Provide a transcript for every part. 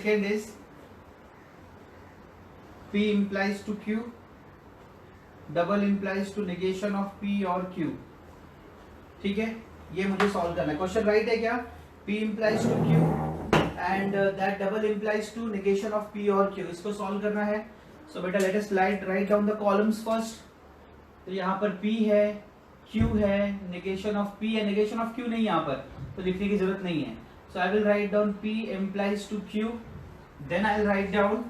Second is P implies to Q, double implies to negation of P और Q. ठीक है, ये मुझे सॉल्व करना है. क्वेश्चन राइट है क्या? P implies to Q and that double implies to negation of P और Q. इसको सॉल्व करना है. So बेटा let us write down the columns first. तो यहाँ पर P है, Q है, negation of P है, negation of Q नहीं यहाँ पर, तो लिखने की जरूरत नहीं है. So I will write down P implies to Q, then I will write down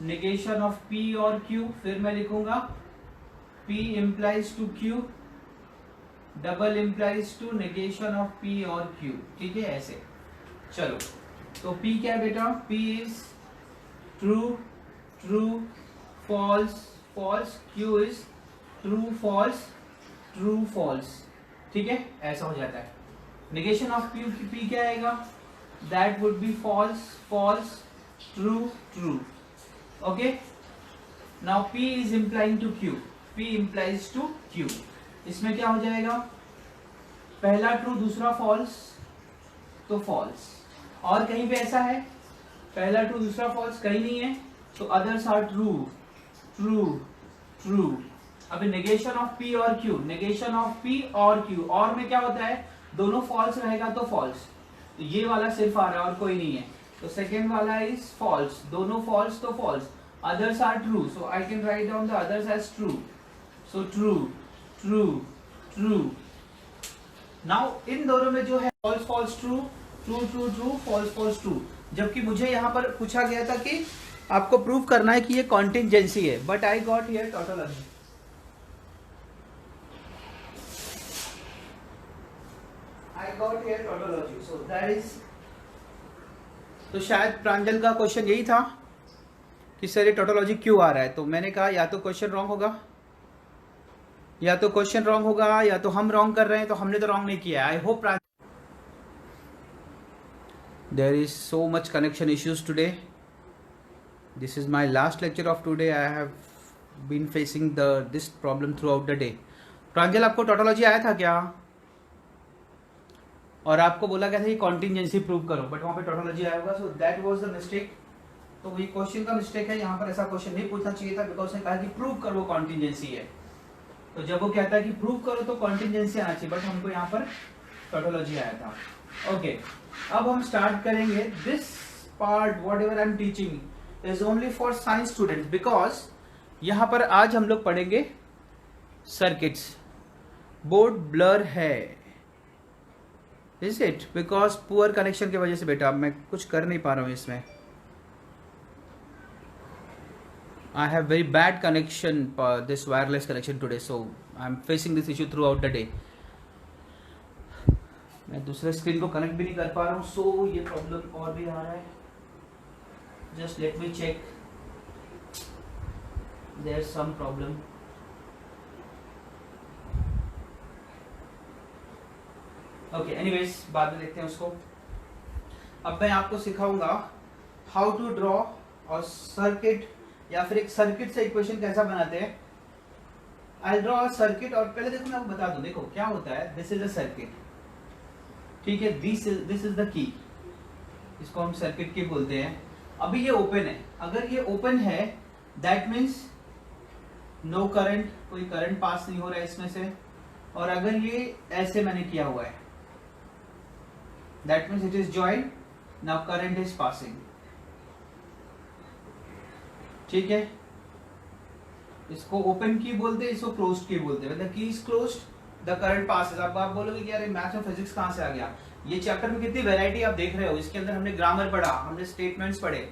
negation of P और Q. फिर मैं लिखूंगा P implies to Q, double implies to negation of P और Q. ठीक है, ऐसे. चलो, तो P क्या है बेटा? P is true, true, false, false. Q is true, false, true, false. ठीक है, ऐसा हो जाता है. नेगेशन ऑफ P क्या आएगा? That would be false, false, true, true. Okay, now P is implying to Q. P implies to Q. इसमें क्या हो जाएगा? पहला ट्रू, दूसरा फॉल्स, तो फॉल्स. और कहीं पे ऐसा है पहला ट्रू दूसरा फॉल्स? कहीं नहीं है, तो others are true, true, true. अभी नेगेशन ऑफ P और Q, नेगेशन ऑफ P और Q, और में क्या होता है? दोनों फॉल्स रहेगा तो फॉल्स. तो ये वाला सिर्फ आ रहा है और कोई नहीं है, तो सेकेंड वाला इज फॉल्स. दोनों फॉल्स तो false. Others are true, so I can write down the others as true. So true, true, true. Now in दोनों में जो है false, false, true, true, true, true, false, false, true. जबकि मुझे यहाँ पर पूछा गया था कि आपको प्रूव करना है कि ये कॉन्टिंजेंसी है, but I got here tautology. I got here tautology, so that is. तो शायद प्रांजल का क्वेश्चन यही था कि सर ये टोटोलॉजी क्यों आ रहा है. तो मैंने कहा या तो क्वेश्चन रॉन्ग होगा, या तो क्वेश्चन रॉन्ग होगा, या तो हम रॉन्ग कर रहे हैं. तो हमने तो रॉन्ग नहीं किया. I hope there is so much connection issues today. This is my last lecture of today. I have been facing this problem throughout the day. Pranjal, आपको टोटोलॉजी आया था क्या? और आपको बोला गया था कि कॉन्टिंजेंसी प्रूव करो, बट वहां पे टोटोलॉजी आया होगा. So that was the mistake. तो ये क्वेश्चन का मिस्टेक है. यहाँ पर ऐसा क्वेश्चन नहीं पूछना चाहिए था, बिकॉज उसने कहा कि प्रूव करो कॉन्टिंजेंसी है. तो जब वो कहता है कि प्रूव करो तो कॉन्टिंजेंसी आना चाहिए, बट हमको यहाँ पर टोटोलॉजी आया था. ओके, अब हम स्टार्ट करेंगे. This part what ever I am teaching is only for science student, because यहाँ पर आज हम लोग पढ़ेंगे सर्किट्स. बोर्ड ब्लर है, is it? Because poor connection की वजह से बेटा मैं कुछ कर नहीं पा रहा हूं इसमें. I have very bad connection, this wireless connection today, so I am facing this issue through out the day. मैं दूसरे स्क्रीन को कनेक्ट भी नहीं कर पा रहा हूं, सो ये प्रॉब्लम और भी आ रहा है. Just let me check. There is some problem. Okay, anyways बाद में देखते हैं उसको. अब मैं आपको सिखाऊंगा हाउ टू ड्रॉ और सर्किट, या फिर एक सर्किट से इक्वेशन कैसा बनाते हैं. आई ड्रॉ अ सर्किट, और पहले देखो मैं आपको बता दूं. देखो क्या होता है, दिस इज अ सर्किट. ठीक है, दिस इज द की. इसको हम सर्किट की बोलते हैं. अभी ये ओपन है. अगर ये ओपन है दैट मीन्स नो करंट, कोई करंट पास नहीं हो रहा है इसमें से. और अगर ये ऐसे मैंने किया हुआ है, that means it is joined. now current is passing. ठीक है, इसको ओपन की बोलते हैं, इसको क्लोज्ड की बोलते हैं. the key is closed, the current passes. अब आप बोलोगे कि यार मैथ्स और फिजिक्स कहाँ से आ गया. ये चैप्टर में कितनी वैरायटी आप देख रहे हो. इसके अंदर हमने ग्रामर पढ़ा, हमने स्टेटमेंट्स पढ़े,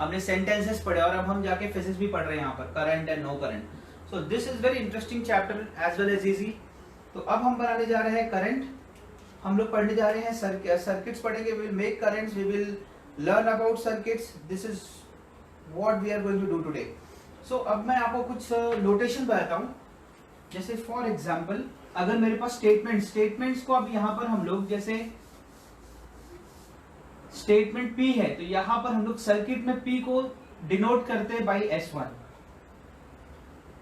हमने सेंटेंसेस पढ़े, और अब हम जाके फिजिक्स भी पढ़ रहे हैं यहाँ पर, current and no current. So this is very interesting chapter as well as easy. तो अब हम बनाने जा रहे हैं करंट. हम लोग पढ़ने जा रहे हैं सर्किट्स पढ़ेंगे. We will make currents, we will learn about circuits. This is what we are going to do today. So अब मैं आपको कुछ नोटेशन बताता हूं. जैसे फॉर एग्जांपल, अगर मेरे पास स्टेटमेंट्स को अब यहाँ पर हम लोग, जैसे स्टेटमेंट P है, तो यहाँ पर हम लोग सर्किट में P को डिनोट करते हैं बाई S1,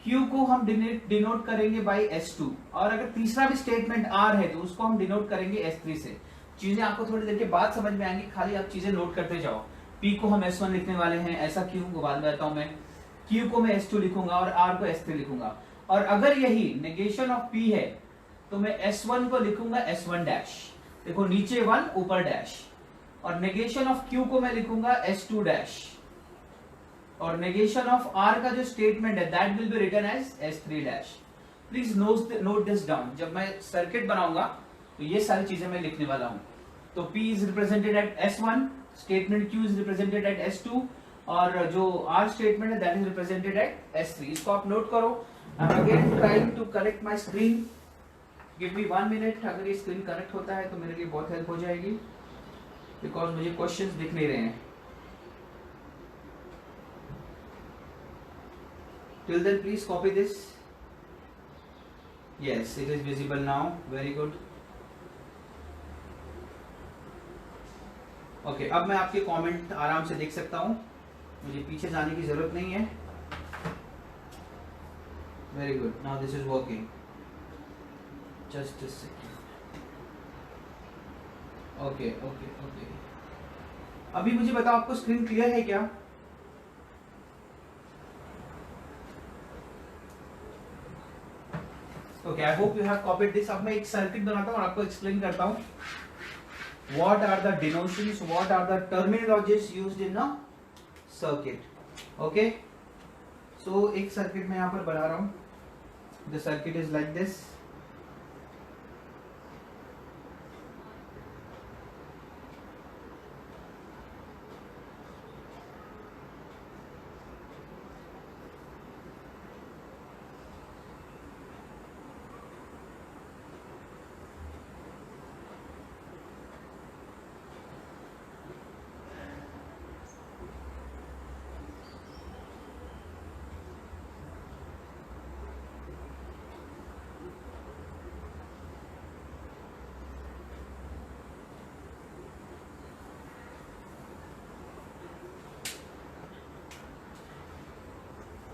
Q को हम डिनोट करेंगे बाई S2, और अगर तीसरा भी स्टेटमेंट R है तो उसको हम डिनोट करेंगे S3 से. चीजें आपको थोड़ी देर के बाद समझ में आएंगी, खाली आप चीजें नोट करते जाओ. P को हम S1 लिखने वाले हैं, ऐसा क्यों वो बाद में बताता हूं मैं। Q को मैं S2 लिखूंगा और R को S3 लिखूंगा। और अगर यही नेगेशन ऑफ P है तो मैं S1 को लिखूंगा S1 डैश, देखो नीचे 1 ऊपर डैश, और नेगेशन ऑफ Q को मैं लिखूंगा S2 डैश, और नेगेशन ऑफ R का जो स्टेटमेंट है that will be written as S3 dash. Please note this down, जब मैं सर्किट बनाऊंगा तो ये सारी चीजें मैं लिखने वाला हूं। तो P is represented at S1, statement Q is represented at S2, और जो R स्टेटमेंट है that is represented at S3। इसको आप नोट करो। I am again trying to correct my screen, give me 1 minute. अगर ये स्क्रीन करेक्ट होता है तो मेरे लिए बहुत हेल्प हो जाएगी, बिकॉज मुझे क्वेश्चंस दिख नहीं रहे हैं। Till then please copy this. Yes, it is visible now. Very good. Okay, अब मैं आपके कमेंट आराम से देख सकता हूं, मुझे पीछे जाने की जरूरत नहीं है। Very good. Now this is working. Just a second. Okay, okay, okay. अभी मुझे बताओ आपको स्क्रीन क्लियर है क्या? Okay, I hope you have copied this. अब मैं एक सर्किट बनाता हूँ और आपको एक्सप्लेन करता हूँ what are the denotions, what are the terminologies used in a circuit. Okay, so एक सर्किट मैं यहाँ पर बना रहा हूँ। The circuit is like this.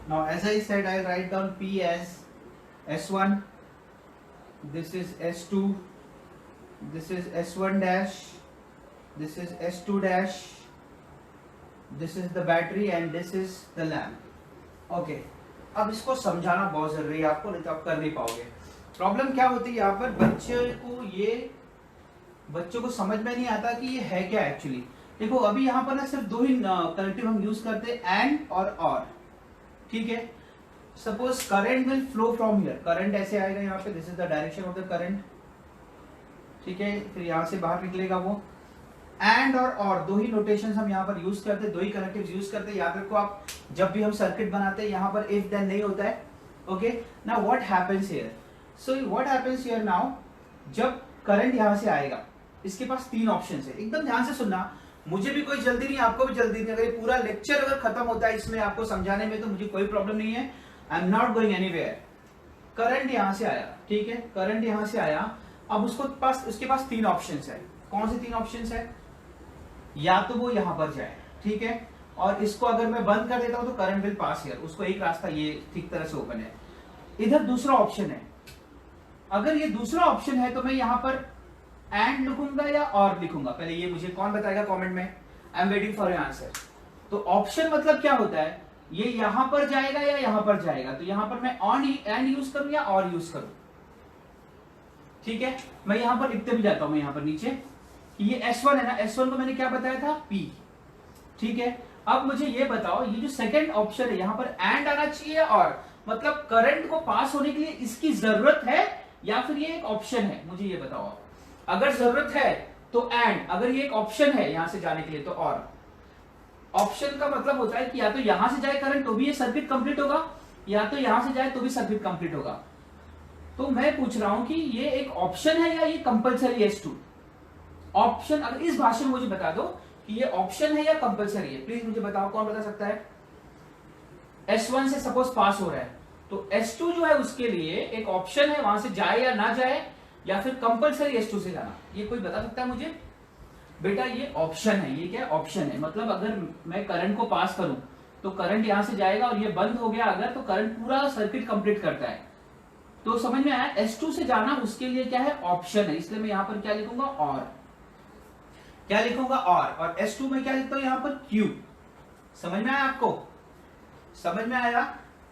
Now as I said, I write down P as S1, this is S2, this is S1 dash, this is S2 dash, this is the battery and this is the lamp. Okay, अब इसको समझाना बहुत जरूरी है आपको, नहीं तो आप कर नहीं पाओगे। प्रॉब्लम क्या होती है यहाँ पर, बच्चों को समझ में नहीं आता कि ये है क्या एक्चुअली। देखो अभी यहाँ पर ना सिर्फ दो ही कनेक्टिव हम यूज करते हैं, एंड और। ठीक है, suppose current will flow from here, current ऐसे आएगा यहाँ पे, this is the direction of the current. ठीक है, फिर यहाँ से बाहर निकलेगा वो। एंड और दो ही नोटेशंस हम यहाँ पर यूज करते हैं, दो ही कनेक्टिव्स यूज करते हैं। याद रखो आप, जब भी हम सर्किट बनाते हैं यहाँ पर इफ देन नहीं होता है। Okay, now what happens here, so what happens here now, जब करंट यहाँ से आएगा, इसके पास तीन ऑप्शन है। एकदम ध्यान से सुनना, मुझे भी कोई जल्दी नहीं, आपको भी जल्दी नहीं। अगर पूरा लेक्चर अगर खत्म होता है इसमें आपको समझाने में तो मुझे कोई प्रॉब्लम नहीं है, आई am not going anywhere. Current यहां से आया, ठीक है, करंट यहां से आया। अब उसके पास तीन ऑप्शंस है। कौन से तीन ऑप्शंस है? या तो वो यहां पर जाए, ठीक है, और इसको अगर मैं बंद कर देता हूं तो करंट विल पास हियर, उसको एक रास्ता ये ठीक तरह से ओपन है। इधर दूसरा ऑप्शन है, अगर ये दूसरा ऑप्शन है तो मैं यहां पर एंड लिखूंगा या और लिखूंगा, पहले ये मुझे कौन बताएगा कमेंट में। I am waiting for your answer. तो ऑप्शन मतलब क्या होता है, ये यहां पर जाएगा या यहां पर जाएगा। तो यहां पर मैं ऑन एंड यूज करूं या और यूज करूं। ठीक है, मैं यहां पर लिखते भी जाता हूं, मैं यहां पर नीचे कि ये S1 है ना, S1 को मैंने क्या बताया था, P। ठीक है, अब मुझे ये बताओ, ये जो सेकंड ऑप्शन है यहाँ पर एंड आना चाहिए और, मतलब करंट को पास होने के लिए इसकी जरूरत है या फिर ये एक ऑप्शन है, मुझे ये बताओ। अगर जरूरत है तो एंड, अगर ये एक ऑप्शन है यहां से जाने के लिए तो और। ऑप्शन का मतलब होता है कि या तो यहां से जाए करंट तो भी ये सर्किट कंप्लीट होगा, या तो यहां से जाए तो भी सर्किट कंप्लीट होगा। तो मैं पूछ रहा हूं कि ये एक ऑप्शन है या ये कंपलसरी S2। ऑप्शन, अगर इस भाषा में मुझे बता दो कि ये ऑप्शन है या कंपलसरी है, प्लीज मुझे बताओ, कौन बता सकता है। S1 से सपोज पास हो रहा है तो S2 जो है उसके लिए एक ऑप्शन है, वहां से जाए या ना जाए, या फिर कंपलसरी S2 से जाना, ये कोई बता सकता है मुझे। बेटा ये ऑप्शन है, ये क्या ऑप्शन है, मतलब अगर मैं करंट को पास करूं तो करंट यहां से जाएगा और ये बंद हो गया अगर, तो करंट पूरा सर्किट कंप्लीट करता है। तो समझ में आया, S2 से जाना उसके लिए क्या है, ऑप्शन है, इसलिए मैं यहां पर क्या लिखूंगा, और। क्या लिखूंगा और S2 में क्या लिखता हूं यहां पर Q। समझ में आया आपको? समझ में आया?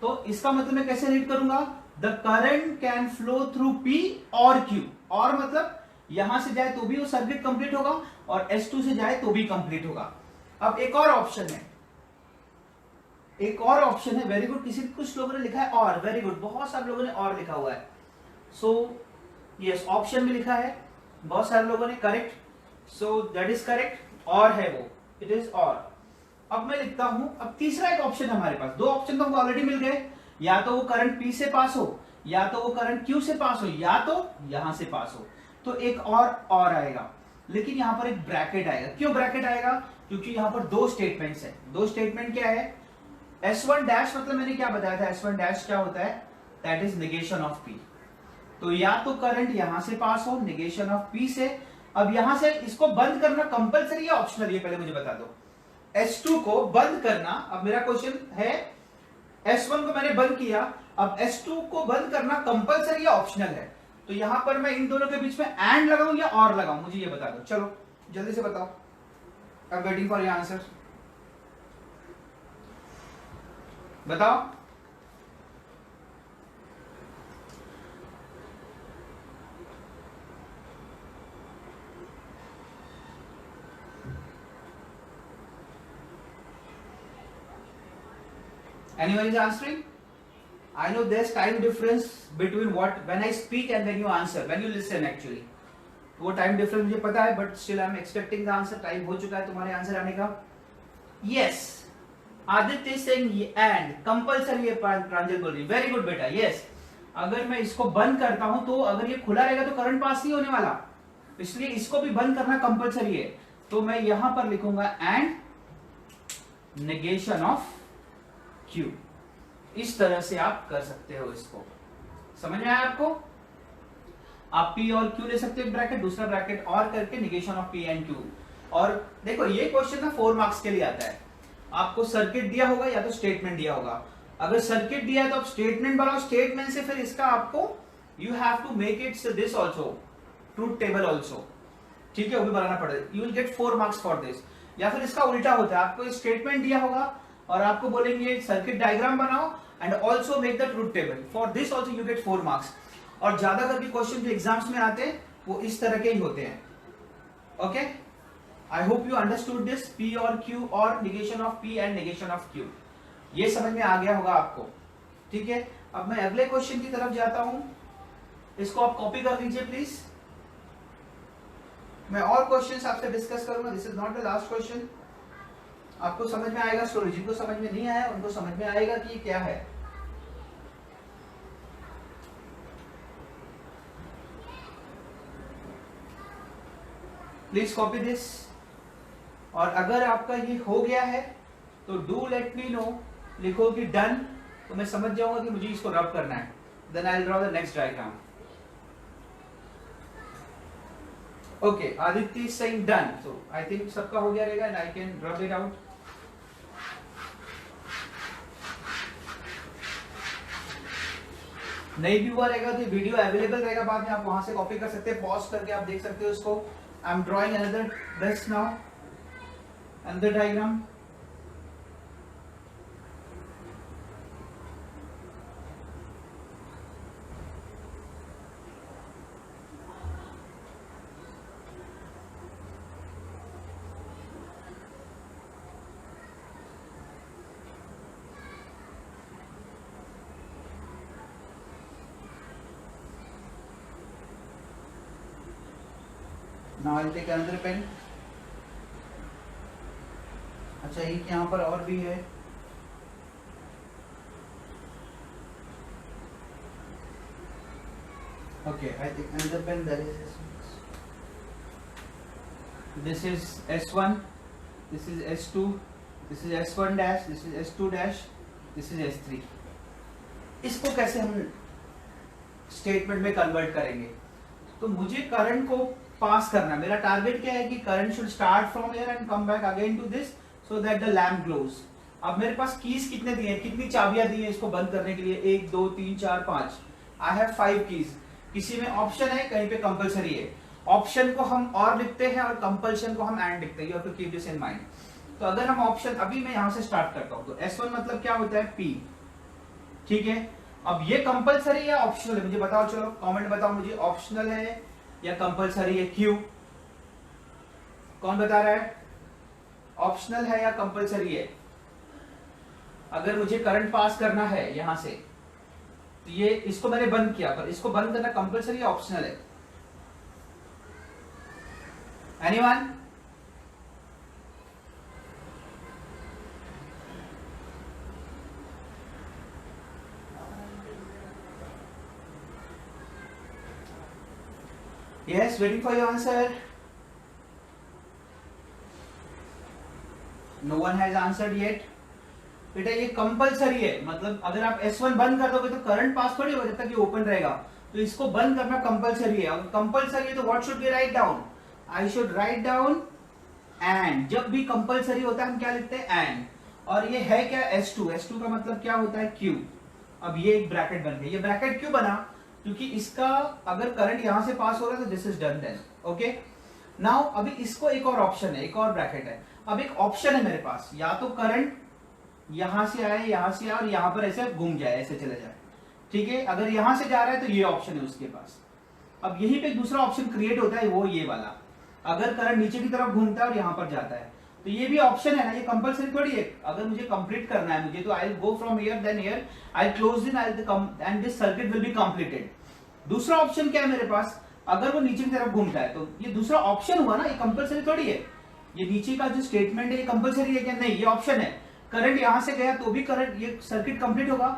तो इसका मतलब मैं कैसे रीड करूंगा, the current can flow through P और Q। और मतलब यहां से जाए तो भी वो सर्किट कंप्लीट होगा और S2 से जाए तो भी कंप्लीट होगा। अब एक और ऑप्शन है, एक और ऑप्शन है, वेरी गुड। किसी कुछ लोगों ने लिखा है और, वेरी गुड, बहुत सारे लोगों ने और लिखा हुआ है। सो यस, ऑप्शन में लिखा है बहुत सारे लोगों ने, correct. So that is correct, और है वो, इट इज और। अब मैं लिखता हूं, अब तीसरा एक ऑप्शन है हमारे पास, दो ऑप्शन तो हमको ऑलरेडी मिल गए, या तो वो करंट P से पास हो, या तो वो करंट Q से पास हो, या तो यहां से पास हो। तो एक और आएगा, लेकिन यहां पर एक ब्रैकेट आएगा। क्यों ब्रैकेट आएगा? क्योंकि यहां पर दो स्टेटमेंट्स है। दो स्टेटमेंट क्या है? S1 डैश मतलब मैंने क्या बताया था, S1 डैश क्या होता है, that is negation of P। तो या तो करंट यहां से पास हो नेगेशन ऑफ P से। अब यहां से इसको बंद करना कंपलसरी या ऑप्शनल, ये पहले मुझे बता दो। S2 को बंद करना, अब मेरा क्वेश्चन है S1 को मैंने बंद किया, अब S2 को बंद करना कंपलसरी या ऑप्शनल है। तो यहां पर मैं इन दोनों के बीच में एंड लगाऊं या और लगाऊं, मुझे ये बता दो। चलो जल्दी से बताओ, I am waiting for your answer. बताओ। Anyone is answering? I know there's time difference between when I speak and when you answer, when you listen actually. वो टाइम डिफरेंस मुझे पता है, but still I am expecting the answer. Time हो चुका है तुम्हारे answer आने का। Yes, Aditya Singh and compulsory है, प्रांजल बोल रही, वेरी गुड बेटा। यस, अगर मैं इसको बंद करता हूं तो अगर ये खुला रहेगा तो करंट पास नहीं होने वाला, इसलिए इसको भी बंद करना कंपलसरी है। तो मैं यहां पर लिखूंगा एंड नेगेशन ऑफ Q। इस तरह से आप कर सकते हो इसको। समझ में आया आपको? आप P और Q ले सकते हो ब्रैकेट, दूसरा ब्रैकेट और करके negation of P and Q। और देखो ये क्वेश्चन ना 4 मार्क्स के लिए आता है। आपको सर्किट दिया होगा या तो स्टेटमेंट दिया होगा। अगर सर्किट दिया है तो आप स्टेटमेंट बनाओ, स्टेटमेंट से फिर इसका आपको you have to make it this also, truth table also, ठीक है, वो भी बनाना पड़ेगा। You will get 4 marks for this. या फिर इसका उल्टा होता है, आपको स्टेटमेंट दिया होगा और आपको बोलेंगे सर्किट डायग्राम बनाओ and also make the truth table, for this also you get 4 marks. और ज्यादा करके क्वेश्चन जो एग्जाम्स में आते हैं वो इस तरह के ही होते हैं। Okay, I hope you understood this, P और Q और negation of P and negation of Q, ये समझ में आ गया होगा आपको। ठीक है, अब मैं अगले क्वेश्चन की तरफ जाता हूं, इसको आप कॉपी कर लीजिए प्लीज। मैं और क्वेश्चंस आपसे डिस्कस करूंगा, this is not the last question. आपको समझ में आएगा स्टोरी, जिनको समझ में नहीं आया उनको समझ में आएगा कि क्या है। Please copy this. और अगर आपका ये हो गया है तो डू लेट मी नो, लिखो कि डन, तो मैं समझ जाऊंगा कि मुझे इसको रब करना है। Then I will draw the next diagram. Okay, Aditya saying done, so I think सबका हो गया रहेगा and I can rub it out. नहीं भी हुआ रहेगा तो वीडियो अवेलेबल रहेगा बाद में, आप वहां से कॉपी कर सकते हैं, पॉज करके आप देख सकते हो इसको। I am drawing another this now, another diagram. Now I'll take another pen. अच्छा, एक यहाँ पर और भी है। Okay, I take another pen. That is this is S1, this is S2, this is S1 dash, this is S2 dash, this is S3। इसको कैसे हम स्टेटमेंट में कन्वर्ट करेंगे? तो मुझे करंट को पास करना, मेरा टारगेट क्या है कि current should start from here and come back again to this so that the lamp glows. अब मेरे पास कीज कितने दिए हैं, कितनी चाबियां दी हैं इसको बंद करने के लिए? 1 2 3 4 5। I have 5 keys. किसी में ऑप्शन है, कहीं पे कंपलसरी है। ऑप्शन को हम और लिखते हैं और कंपल्शन को हम एंड लिखते हैं, you have to keep this in mind. तो अगर हम ऑप्शन, अभी मैं यहां से स्टार्ट करता हूं, तो S1 मतलब क्या होता है P, ठीक है। अब ये कंपल्सरी या ऑप्शनल है, मुझे बताओ, चलो कमेंट बताओ मुझे, ऑप्शनल है या कंपल्सरी है Q? कौन बता रहा है ऑप्शनल है या कंपल्सरी है? अगर मुझे करंट पास करना है यहां से, तो ये इसको मैंने बंद किया, पर इसको बंद करना कंपल्सरी या ऑप्शनल है? Anyone? Yes, waiting for your answer. No one has answered yet. बेटा ये कंपलसरी है, मतलब अगर आप S1 बंद कर दोगे तो करंट पास थोड़ी होगा जब तक ये ओपन रहेगा, तो इसको बंद करना कंपलसरी है। अगर कंपलसरी है तो what should be write down? I should write down and. जब भी कंपलसरी होता है हम क्या लिखते हैं? एंड। और ये है क्या? S2। S2 का मतलब क्या होता है? Q। अब ये एक ब्रैकेट बन गया। ये ब्रैकेट क्यों बना? क्योंकि इसका अगर करंट यहां से पास हो रहा है तो this is done then, okay. Now अभी इसको एक और ऑप्शन है, एक और ब्रैकेट है। अब एक ऑप्शन है मेरे पास, या तो करंट यहां से आए, यहां से आए और यहां पर ऐसे घूम जाए, ऐसे चले जाए, ठीक है। अगर यहां से जा रहा है तो ये ऑप्शन है उसके पास। अब यहीं पे दूसरा ऑप्शन क्रिएट होता है, वो ये वाला, अगर करंट नीचे की तरफ घूमता है और यहां पर जाता है, तो ये भी ऑप्शन है ना, ये कंपलसरी थोड़ी है। अगर मुझे कंप्लीट करना है मुझे, तो I will go from here then here, I close in and this circuit will be completed. दूसरा ऑप्शन क्या है मेरे पास? अगर वो नीचे की तरफ घूमता है, तो ये दूसरा ऑप्शन हुआ ना, ये कंपलसरी थोड़ी है। ये नीचे का जो स्टेटमेंट है ये कंपलसरी है क्या? नहीं, ये ऑप्शन है। करंट यहां से गया तो भी करंट, ये सर्किट कंप्लीट होगा,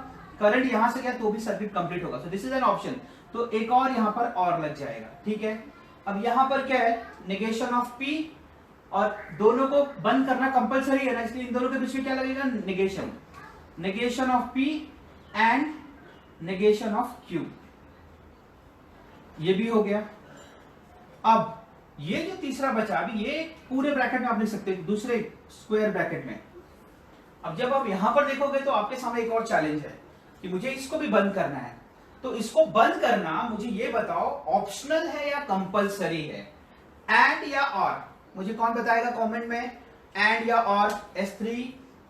करंट यहां से गया तो भी सर्किट कंप्लीट होगा। सो दिस इज एन ऑप्शन। तो एक और यहां पर और लग जाएगा, ठीक है। अब यहां पर क्या है? नेगेशन ऑफ P, और दोनों को बंद करना कंपलसरी है ना, इसलिए इन दोनों के बीच में क्या लगेगा? Negation. Negation of P and negation of Q, ये भी हो गया। अब ये जो तीसरा बचा, अभी ये पूरे ब्रैकेट में आप लिख सकते हो, दूसरे स्क्वायर ब्रैकेट में। अब जब आप यहां पर देखोगे तो आपके सामने एक और चैलेंज है कि मुझे इसको भी बंद करना है। तो इसको बंद करना, मुझे ये बताओ, ऑप्शनल है या कंपलसरी है? एंड या और? मुझे कौन बताएगा कमेंट में? एंड या और? S3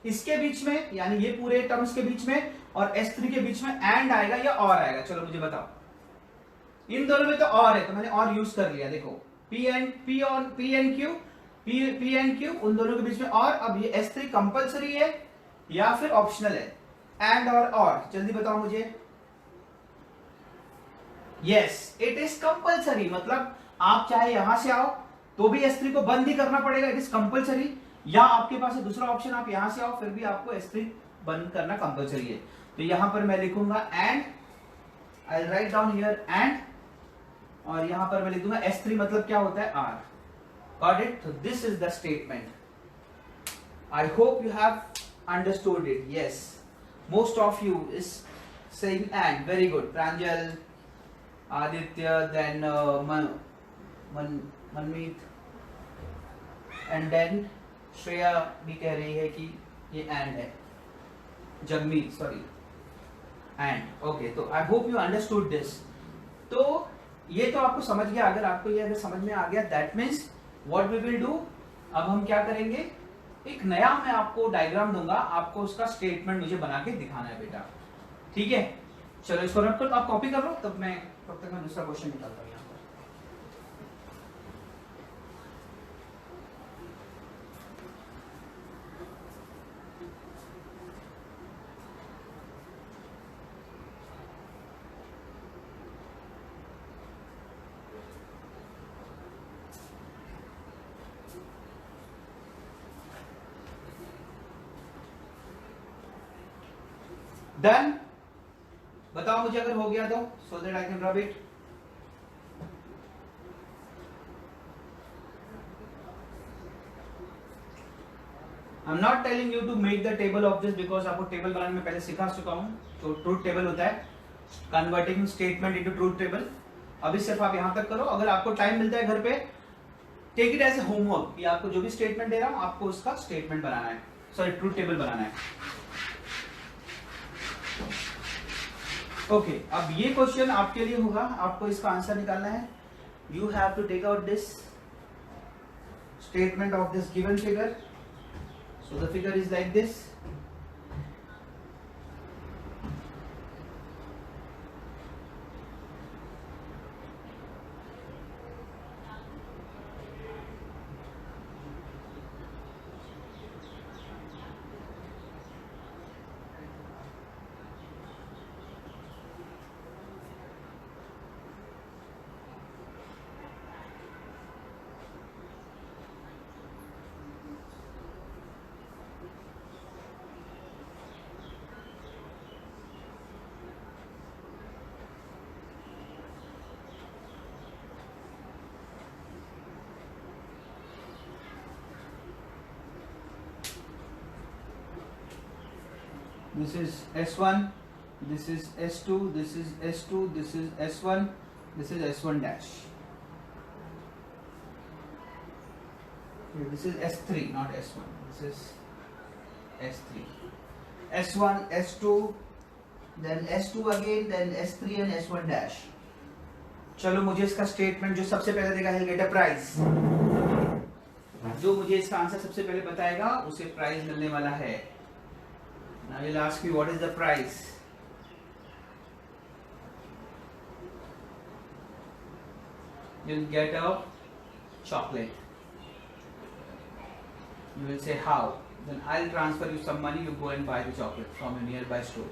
इसके बीच में, यानी ये पूरे टर्म्स के बीच में, और S3 के बीच में एंड आएगा या और आएगा? चलो मुझे बताओ। इन दोनों में तो और है, तो मैंने और यूज कर लिया। देखो P एंड Q, उन दोनों के बीच में और। अब ये S3 कंपलसरी है या फिर ऑप्शनल है? एंड और जल्दी बताओ मुझे। Yes, it is compulsory. मतलब आप चाहे यहां से आओ तो भी S3 को बंद ही करना पड़ेगा, इट इज कंपलसरी। या आपके पास है दूसरा ऑप्शन, आप यहां से आओ फिर भी आपको S3 बंद करना कंपलसरी है। तो यहां पर मैं लिखूंगा and, I write down here and, और यहां पर मैं लिख दूंगा S3 मतलब क्या होता है? R। Got it? So this is the statement. I hope you have understood it. Yes, most of you is saying and. Very good. Pranjal, Aditya, then Manmeet, and then Shreya भी कह रही है कि ये and है। Jagmeet, sorry, and. Okay, तो I hope you understood this. तो ये तो आपको समझ गया। अगर आपको ये अगर समझ में आ गया, that means What we will do, अब हम क्या करेंगे, एक नया मैं आपको डायग्राम दूंगा, आपको उसका स्टेटमेंट मुझे बना के दिखाना है बेटा, ठीक है। चलो इसको रख कर आप कॉपी कर लो, तब तक मैं दूसरा क्वेश्चन निकालता हूँ यहाँ पर। डन? बताओ मुझे अगर हो गया तो, so that I can rub it. I am not telling you to make the table of this, because आपको टेबल बनाने में पहले सिखा चुका हूं। तो ट्रूथ टेबल होता है converting statement into truth table. अभी सिर्फ आप यहां तक करो। अगर आपको टाइम मिलता है घर पे, take it as a homework कि आपको जो भी स्टेटमेंट दे रहा हूं आपको उसका स्टेटमेंट बनाना है, सॉरी ट्रूथ टेबल बनाना है। ओके, अब ये क्वेश्चन आपके लिए होगा, आपको इसका आंसर निकालना है। you have to take out this statement of this given figure. So the figure is like this. This is S1, this is S2, this is S2, this is S1, this is S1 dash. This is S3, not S1. This is S3. S1, S2, then S2 again, then S3 and S1 dash. चलो मुझे इसका statement जो सबसे पहले देगा he'll get a prize. जो मुझे इसका आंसर सबसे पहले बताएगा उसे प्राइज मिलने वाला है. Now I will ask you what is the price. You'll get a chocolate. You will say how? Then I'll transfer you some money. You go and buy the chocolate from a nearby store.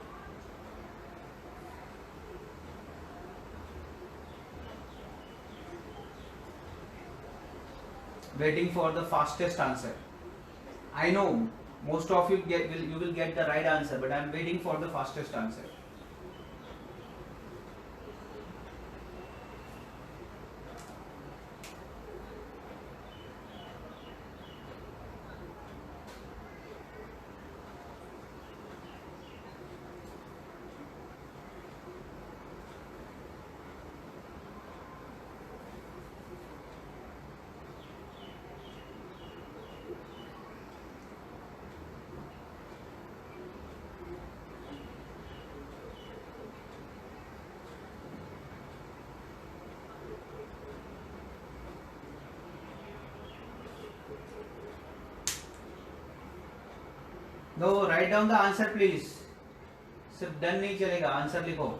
Waiting for the fastest answer. I know most of you will get the right answer, but I am waiting for the fastest answer. No, write down the answer please. सिर्फ done नहीं चलेगा, answer लिखो.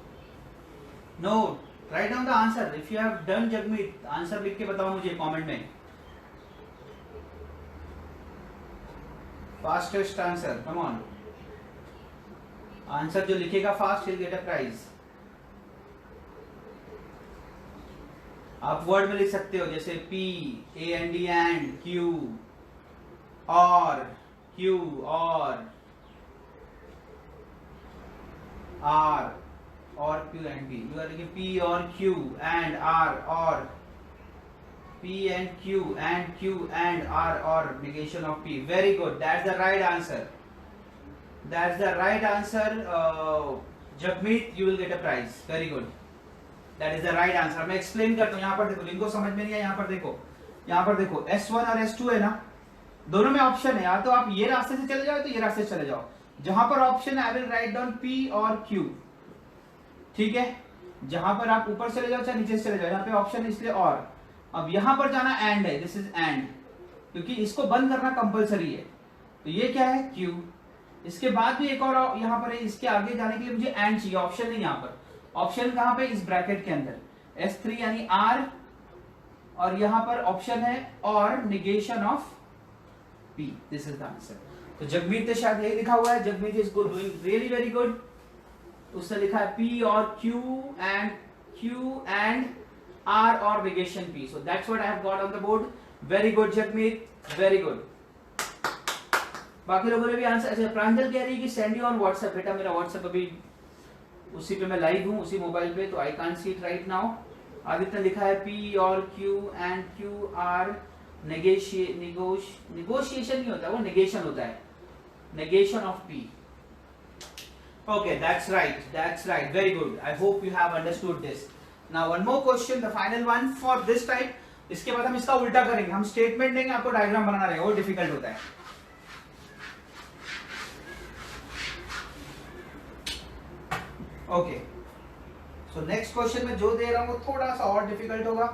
No, write down the answer. If you have done Jagmeet, answer लिख के बताओ मुझे comment में. Fastest answer, come on. Answer जो लिखेगा fast he'll get a prize. आप वर्ड में लिख सकते हो जैसे P, A and D and Q, or Q or R or Q and P. You are taking P or Q and R or P and Q and Q and R or negation of P. Very good. That's the right answer. That's the right answer. Jagmeet, you will get a prize. Very good. That is the right answer. मैं explain करता हूँ. यहाँ पर देखो, जिनको समझ में नहीं है यहाँ पर देखो. यहाँ पर देखो S1 और S2 है ना, दोनों में ऑप्शन है. या तो आप ये रास्ते से चले जाओ तो ये रास्ते से चले जाओ. जहां पर ऑप्शन है I will write down P और Q. ठीक है, जहां पर आप ऊपर चले जाओ चाहे नीचे से चले जाओ, यहाँ पे ऑप्शन है इसलिए और. अब यहां पर जाना एंड है, दिस इज एंड, क्योंकि इसको बंद करना कंपलसरी है. तो ये क्या है Q. इसके बाद भी एक और यहाँ पर है, इसके आगे जाने के लिए मुझे एंड चाहिए, ऑप्शन नहीं. यहाँ पर ऑप्शन कहाँ पे, इस ब्रैकेट के अंदर S3 यानी R, और यहाँ पर ऑप्शन है और negation of P. This is the answer. तो जगमीत ने शायद यही लिखा हुआ है. Jagmeet is good, doing really very good. उसने लिखा है P और Q and R और negation P. So that's what I have got on the board. Very good Jagmeet, very good. बाकी लोगों ने भी आंसर. अच्छा, प्रांजल कह रही है कि सेंड यू ऑन व्हाट्सएप. बेटा मेरा व्हाट्सएप अभी उसी पे मैं लाइव हूँ, उसी मोबाइल पे, तो I can't see it right now. Aditya ने लिखा है P और Q and Q R negotiation नहीं होता, वो नेगेशन होता है. negation of P. Okay, that's right, very good. I hope you have understood this. Now one more question, the final one for this type. इसके बाद हम इसका उल्टा करेंगे. हम स्टेटमेंट देंगे, आपको डायग्राम बनाना रहेगा, वो डिफिकल्ट होता है. ओके, सो नेक्स्ट क्वेश्चन में जो दे रहा हूं वो थोड़ा सा और डिफिकल्ट होगा.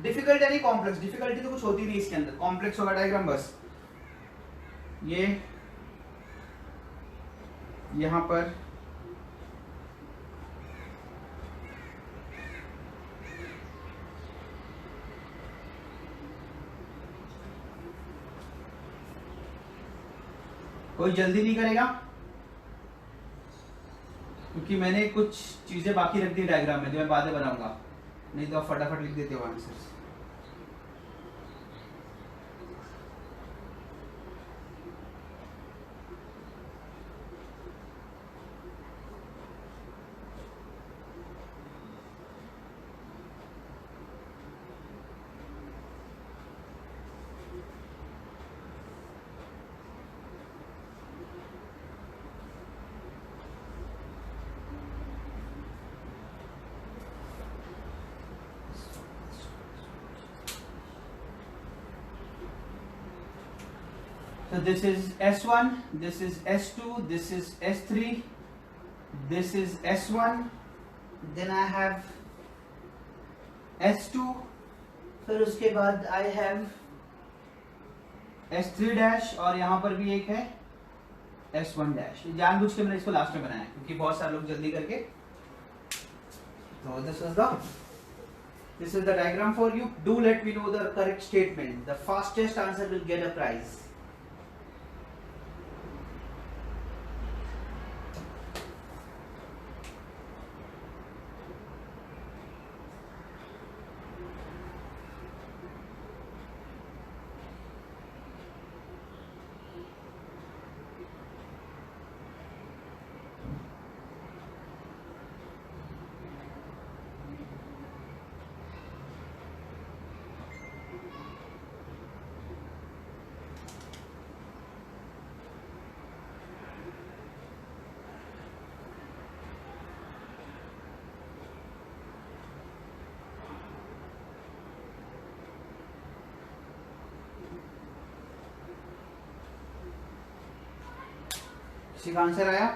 डिफिकल्ट यानी कॉम्प्लेक्स, डिफिकल्टी तो कुछ होती नहीं इसके अंदर, कॉम्प्लेक्स होगा डायग्राम बस। ये यहां पर कोई जल्दी नहीं करेगा क्योंकि मैंने कुछ चीजें बाकी रख दी डायग्राम में जो मैं बाद में बनाऊंगा, नहीं तो आप फटाफट लिख देते हो answer. So this is S1, this is S2, this is S3, this is S1, then I have S2, फिर उसके बाद I have S3 डैश और यहाँ पर भी एक है S1 डैश। जानबूझ के मैंने इसको लास्ट में बनाया क्योंकि बहुत सारे लोग जल्दी करके। So this is the diagram for you. Do let me know the correct statement. The fastest answer will get a prize. किसी का आंसर आया?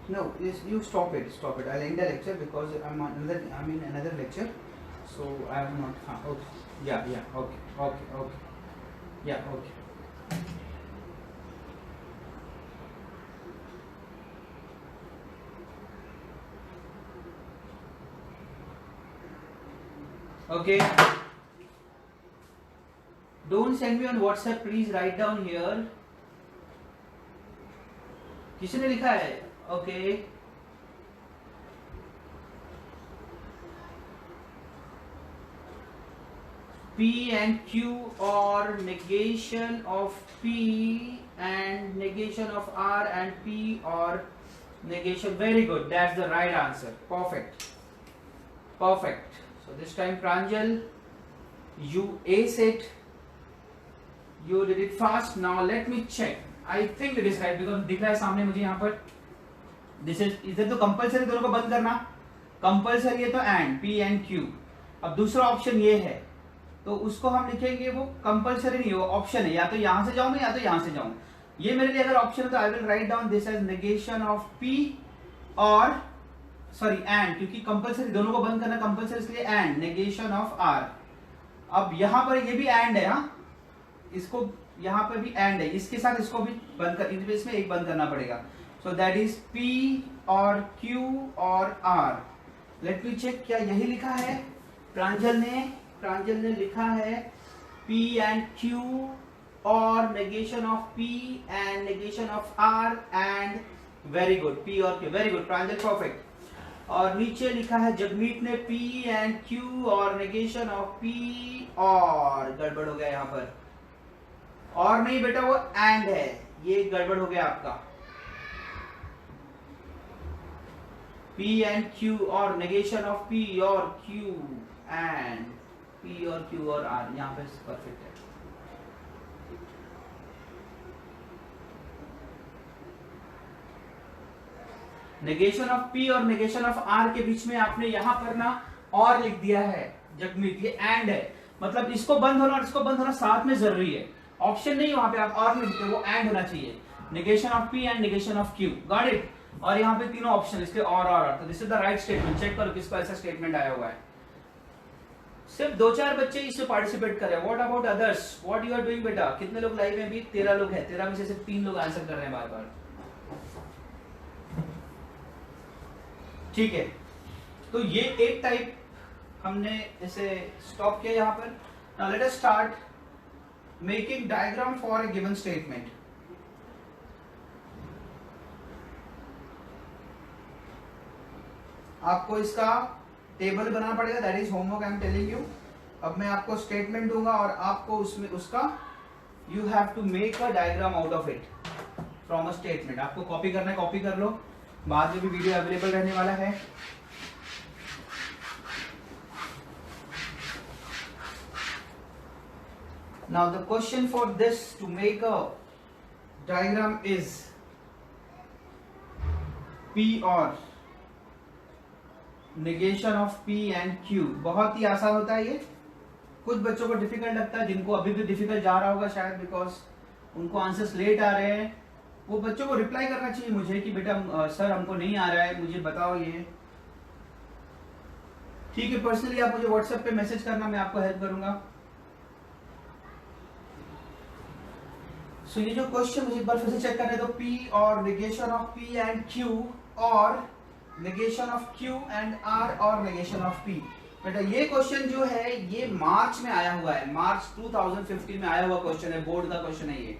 No, yes, you stop it. I'll end the lecture because I'm in another lecture, so I am not. Okay. Yeah. Okay. Yeah. Okay. Okay. Don't send me on WhatsApp. Please write down here. किसने लिखा है? Okay. P and Q or negation of P and negation of R and P or negation. Very good. That's the right answer. Perfect. So this time Pranjal, you ace it. You did it fast. Now let me check. I think it is right because दिख रहा है सामने मुझे यहाँ पर. This is इधर तो compulsory दोनों को बंद करना. कंपल्सरी है तो एंड P and Q. अब दूसरा ऑप्शन ये है तो उसको हम लिखेंगे वो कंपल्सरी नहीं, वो ऑप्शन है, या तो यहाँ से जाऊँ या तो यहाँ से जाऊँ. ये मेरे लिए अगर ऑप्शन है तो I will write down this as negation of P और सॉरी एंड, क्योंकि कंपल्सरी दोनों को बंद करना कंपल्सरी इसलिए एंड नेगेशन ऑफ R. अब यहाँ पर ये भी एंड है, हाँ इसको यहाँ पर भी एंड है, इसके साथ इसको भी बंद कर, इसमें एक बंद करना पड़ेगा. सो दैट इज P और Q और R. लेट मी चेक क्या यही लिखा है प्रांजल ने लिखा है P and Q और negation of P and negation of R and very good P और Q. वेरी गुड प्रांजल, परफेक्ट. और नीचे लिखा है जगमीत ने P एंड Q और नेगेशन ऑफ P और गड़बड़ हो गया यहाँ पर, और नहीं बेटा वो एंड है, ये गड़बड़ हो गया आपका. P एंड Q और नेगेशन ऑफ P और Q एंड P और Q और R, यहाँ पे परफेक्ट है. नेगेशन ऑफ P और नेगेशन ऑफ R के बीच में आपने यहाँ पर ना और लिख दिया है जगमीत, ये एंड है, मतलब इसको बंद होना और इसको बंद होना साथ में जरूरी है, ऑप्शन नहीं वहां पे आप और लिखते हो, वो एंड होना चाहिए, negation of P and negation of Q, got it. और यहाँ पे तीनों ऑप्शन इसके और, तो this is the right statement. Check करो किसका ऐसा स्टेटमेंट आया हुआ है। सिर्फ 2-4 बच्चे इसमें पार्टिसिपेट कर रहे हैं, what about others, what you are doing बेटा? कितने लोग लाइव में? भी 13 लोग हैं, 13 में से सिर्फ 3 लोग आंसर कर रहे हैं बार बार, ठीक है। तो ये एक टाइप हमने इसे स्टॉप किया यहाँ पर। Now let us start making diagram for a given statement. आपको इसका टेबल बनाना पड़ेगा, that is homework I am telling you. अब मैं आपको स्टेटमेंट दूंगा और आपको उसमें उसका you have to make a diagram out of it from a statement. आपको कॉपी करना है, कॉपी कर लो, बाद में भी वीडियो अवेलेबल रहने वाला है। Now the question for this to make a diagram is P or negation of P and Q। बहुत ही आसान होता है ये, कुछ बच्चों को डिफिकल्ट लगता है, जिनको अभी भी डिफिकल्ट जा रहा होगा शायद बिकॉज उनको आंसर्स लेट आ रहे हैं, वो बच्चों को रिप्लाई करना चाहिए मुझे कि बेटा सर हमको नहीं आ रहा है, मुझे बताओ ये, ठीक है। पर्सनली आप मुझे व्हाट्सएप पे मैसेज करना, मैं आपको हेल्प करूंगा। सो ये जो क्वेश्चन मुझे एक बार फिर से चेक करना है, तो P और negation of P and Q और negation of Q and R और नेगेशन ऑफ P। बेटा ये क्वेश्चन जो है ये मार्च में आया हुआ है, मार्च 2015 में आया हुआ क्वेश्चन है, बोर्ड का क्वेश्चन है ये।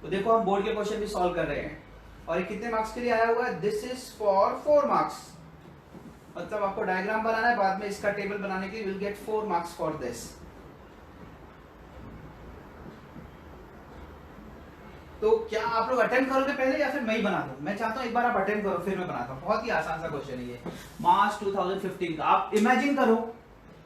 तो देखो हम बोर्ड के क्वेश्चन भी सॉल्व कर रहे हैं, और ये कितने मार्क्स के लिए आया हुआ है? दिस इज फॉर 4 मार्क्स, मतलब आपको डायग्राम बनाना है, बाद में इसका टेबल बनाने के लिए will get 4 marks for this. तो क्या आप लोग अटेम्प्ट करोगे पहले या फिर मैं ही बना दूं? मैं चाहता हूं एक बार आप अटेम्प्ट करो फिर मैं बनाता हूं। बहुत ही आसान सा क्वेश्चन है ये, मार्च 2015 का। आप इमेजिन करो,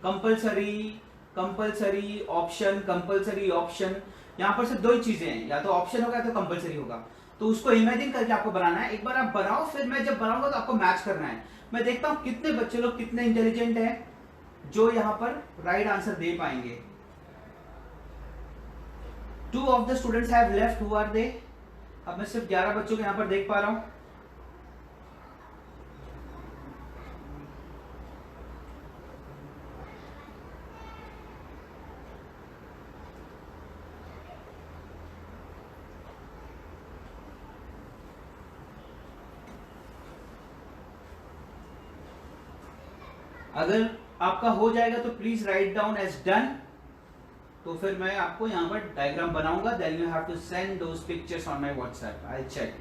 compulsory compulsory option, compulsory option, यहाँ पर सिर्फ 2 ही चीजें हैं, या तो ऑप्शन होगा या तो कंपलसरी होगा। तो उसको इमेजिन करके आपको बनाना है, एक बार आप बनाओ, फिर मैं जब बनाऊंगा तो आपको मैच करना है। मैं देखता हूं कितने बच्चे लोग कितने इंटेलिजेंट हैं जो यहाँ पर राइट आंसर दे पाएंगे। 2 of the students have left, who are they? अब मैं सिर्फ 11 बच्चों को यहाँ पर देख पा रहा हूं। अगर आपका हो जाएगा तो please write down as done, तो फिर मैं आपको यहाँ पर डायग्राम बनाऊंगा, then you have to send those pictures on my WhatsApp, I will check.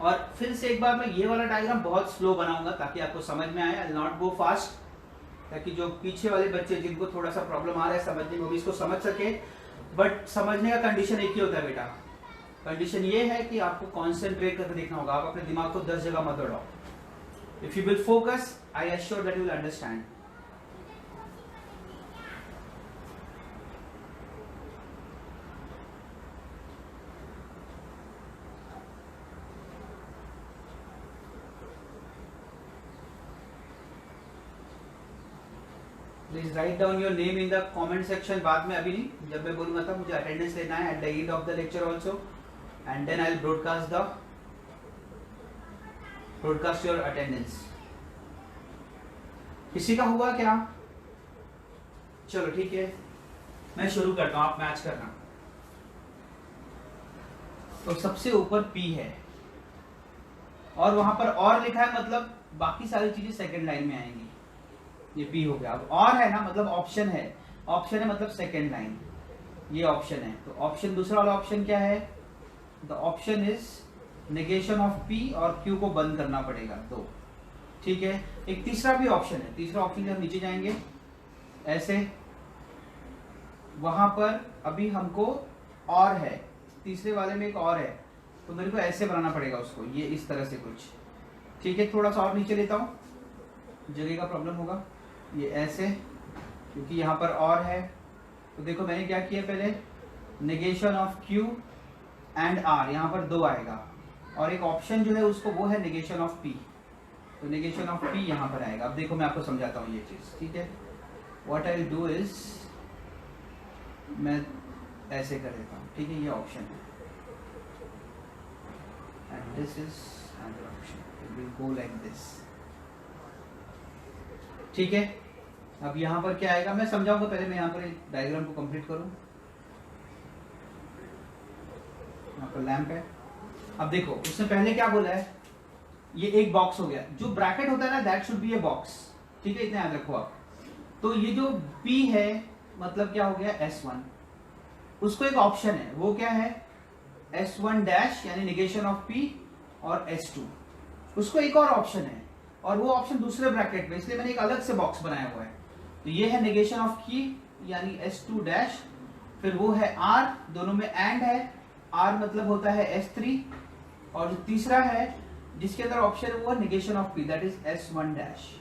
और फिर से एक बार मैं ये वाला डायग्राम बहुत स्लो बनाऊंगा ताकि आपको समझ में आए, I will not go fast, ताकि जो पीछे वाले बच्चे जिनको थोड़ा सा प्रॉब्लम आ रहा है समझने में, वो भी इसको समझ सके। बट समझने का कंडीशन एक ही होता है बेटा, कंडीशन ये है कि आपको कॉन्सेंट्रेट करके देखना होगा, आप अपने दिमाग को 10 जगह मत उड़ाओ। If you will focus, I assure that you will understand. Please write down your name in the comment section, बाद में, अभी नहीं, जब मैं बोलूंगा था मुझे अटेंडेंस लेना है at the end of the lecture also, and then I'll broadcast your attendance। किसी का हुआ क्या? चलो ठीक है, मैं शुरू करता हूं, आप मैच करना। तो सबसे ऊपर P है और वहां पर और लिखा है, मतलब बाकी सारी चीजें सेकंड लाइन में आएंगी। ये P हो गया। अब और है ना, मतलब ऑप्शन है, ऑप्शन है मतलब सेकंड लाइन, ये ऑप्शन है। तो ऑप्शन, दूसरा वाला ऑप्शन क्या है? The option is negation of P और Q को बंद करना पड़ेगा, तो ठीक है। एक तीसरा भी ऑप्शन है, तीसरा ऑप्शन जब नीचे जाएंगे ऐसे, वहां पर अभी हमको और है, तीसरे वाले में एक और है, तो मेरे को ऐसे बनाना पड़ेगा उसको, ये इस तरह से कुछ, ठीक है। थोड़ा सा और नीचे लेता हूँ, जगह का प्रॉब्लम होगा, ये ऐसे, क्योंकि यहाँ पर और है। तो देखो मैंने क्या किया, पहले negation of Q and R, यहाँ पर 2 आएगा, और एक ऑप्शन जो है उसको वो है नेगेशन ऑफ P, तो नेगेशन ऑफ P यहाँ पर आएगा। अब देखो मैं आपको समझाता हूँ ये चीज़, ठीक है। व्हाट आई डू इज, मैं ऐसे कर देता हूँ, ठीक है, ये ऑप्शन है and this is another option, it will go like this, ठीक है। अब यहाँ पर क्या आएगा मैं समझाऊंगा, पहले मैं यहाँ पर डायग्राम को कंप्लीट करूँ। यहाँ पर लैंप है, अब देखो उसने पहले क्या बोला है, ये एक बॉक्स हो गया, जो ब्रैकेट होता है ना that should be a box, ठीक है, इतना याद रखो आप। तो ये जो P है मतलब क्या हो गया S1, उसको एक ऑप्शन है, वो क्या है S1 डैश यानी नेगेशन ऑफ P, और S2 उसको एक और ऑप्शन है, और वो ऑप्शन दूसरे ब्रैकेट में, इसलिए मैंने एक अलग से बॉक्स बनाया हुआ है। तो ये है नेगेशन ऑफ Q यानी S2 डैश, फिर वो है R, दोनों में एंड है, R मतलब होता है S3, और जो तीसरा है जिसके अंदर ऑप्शन है वो negation of P that is S1 dash.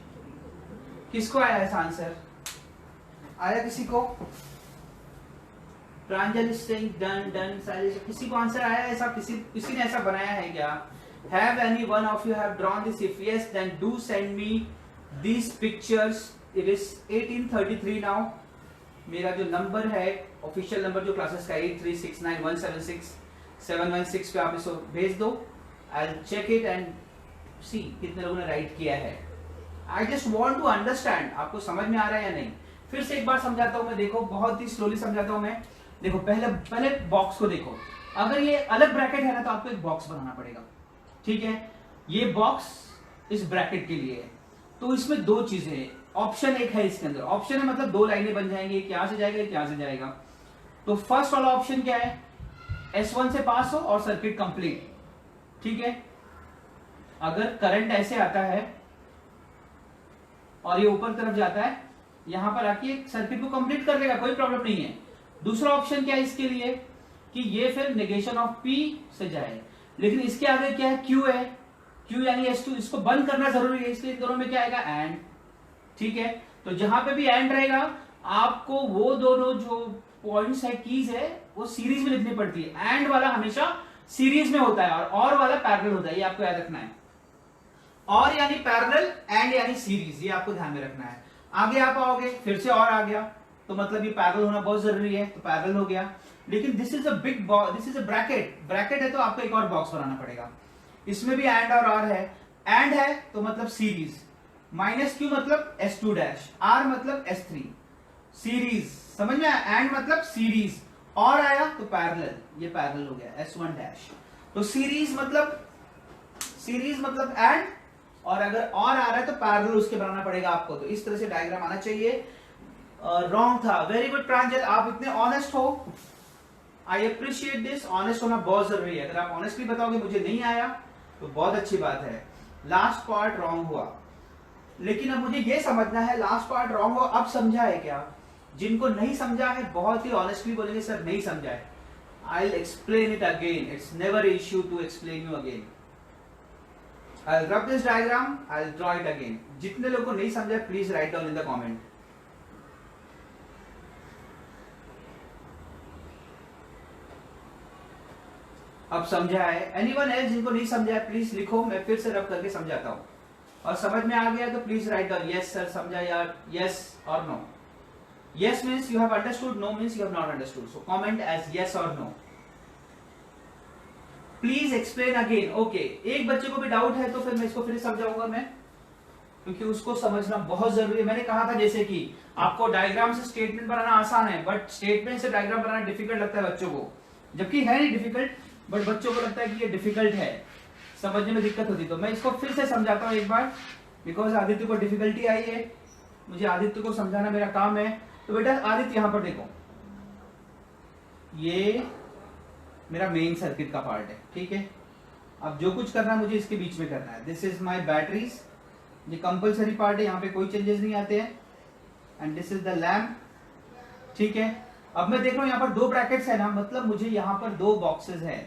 किसको आया ऐसा आंसर, आया किसी को? प्रांजल इज सेइंग डन डन, किसी को आंसर आया ऐसा? किसी ने ऐसा बनाया है क्या? Have any one of you have drawn this? If yes, then do send me these pictures. It is 18:33 now. मेरा जो नंबर है ऑफिशियल नंबर जो क्लासेस का 8369176716 पे आप इसको भेज दो, I'll check it and see कितने लोगों ने राइट किया है। I just want to understand आपको समझ में आ रहा है या नहीं। फिर से एक बार समझाता हूँ मैं, देखो बहुत ही स्लोली समझाता हूँ मैं। देखो पहले बॉक्स को देखो, अगर ये अलग ब्रैकेट है ना तो आपको एक बॉक्स बनाना पड़ेगा, ठीक है। ये बॉक्स इस ब्रैकेट के लिए है, तो इसमें 2 चीजें हैं, ऑप्शन एक है इसके अंदर, ऑप्शन है मतलब 2 लाइनें बन जाएंगी, एक यहां से जाएगा एक यहां से जाएगा। तो फर्स्ट वाला ऑप्शन क्या है, S1 से पास हो और सर्किट कंप्लीट, ठीक है। अगर करंट ऐसे आता है और ये ऊपर तरफ जाता है, यहां पर आके सर्किट को कंप्लीट कर देगा, कोई प्रॉब्लम नहीं है। दूसरा ऑप्शन क्या है इसके लिए कि ये फिर नेगेशन ऑफ P से जाए, लेकिन इसके आगे क्या है, Q है, Q यानी S2, इसको बंद करना जरूरी है, इसलिए इन दोनों में क्या आएगा, एंड, ठीक है। तो जहां पे भी एंड रहेगा आपको वो दोनों जो पॉइंट्स है, कीज है, वो सीरीज में लिखनी पड़ती है। एंड वाला हमेशा सीरीज में होता है और वाला पैरेलल होता है, ये आपको याद रखना है। और यानी पैरेलल, एंड यानी सीरीज, ये आपको ध्यान में रखना है। आगे आप आओगे फिर से और आ गया, तो मतलब ये पैरेलल होना बहुत जरूरी है, तो पैरेलल हो गया। लेकिन this is a big box, this is a bracket है, तो आपको एक और बॉक्स बनाना पड़ेगा। इसमें भी एंड और आर है, एंड है तो मतलब सीरीज, -Q मतलब S2 डैश, R मतलब S3, सीरीज, समझ में आया? एंड मतलब सीरीज, और आया तो पैरेलल, ये पैरेलल हो गया S1 डैश। तो सीरीज मतलब एंड, और अगर और आ रहा है तो पैरेलल उसके बनाना पड़ेगा आपको। तो इस तरह से डायग्राम आना चाहिए। रॉन्ग था, वेरी गुड प्रांजल, आप इतने ऑनेस्ट हो, आई अप्रिशिएट दिस। ऑनेस्ट होना बहुत जरूरी है, अगर आप ऑनेस्टली बताओगे मुझे नहीं आया तो बहुत अच्छी बात है। लास्ट पार्ट रॉन्ग हुआ, लेकिन अब मुझे यह समझना है लास्ट पार्ट रॉन्ग हुआ, अब समझा है क्या? जिनको नहीं समझा है बहुत ही ऑनेस्टली बोलेंगे सर नहीं समझा है, I will explain it again, it's never issue to explain you again. I'll rub this diagram, I'll draw it again. जितने लोगों को नहीं समझा please write down in the comment. अब समझा है? एनीवन एल्स जिनको नहीं समझा है प्लीज लिखो, मैं फिर से रब करके समझाता हूं। और समझ में आ गया तो please write down yes sir समझा यार, यस और no. Yes means you have understood, no means you have not understood. So comment as yes और no. Please explain again. Okay, एक बच्चे को भी डाउट है तो फिर मैं इसको फिर समझाऊंगा मैं, क्योंकि उसको समझना बहुत जरूरी है। मैंने कहा था जैसे कि आपको डायग्राम से स्टेटमेंट बनाना आसान है, बट स्टेटमेंट से डायग्राम बनाना डिफिकल्ट लगता है बच्चों को, जबकि है नहीं डिफिकल्ट, बट बच्चों को लगता है कि ये डिफिकल्ट है, समझने में दिक्कत होती। तो मैं इसको फिर से समझाता हूँ एक बार, बिकॉज आदित्य को डिफिकल्टी आई है, मुझे आदित्य को समझाना मेरा काम है। तो बेटा आदित्य यहां पर देखो, ये मेरा मेन सर्किट का पार्ट है, ठीक है। अब जो कुछ करना है मुझे इसके बीच में करना है। दिस इज माय बैटरीज, ये कंपलसरी पार्ट है, यहाँ पे कोई चेंजेस नहीं आते हैं। And this is the lamp, ठीक है। अब मैं देख रहा हूँ यहाँ पर 2 ब्रैकेट्स है ना, मतलब मुझे यहाँ पर 2 बॉक्सेस है,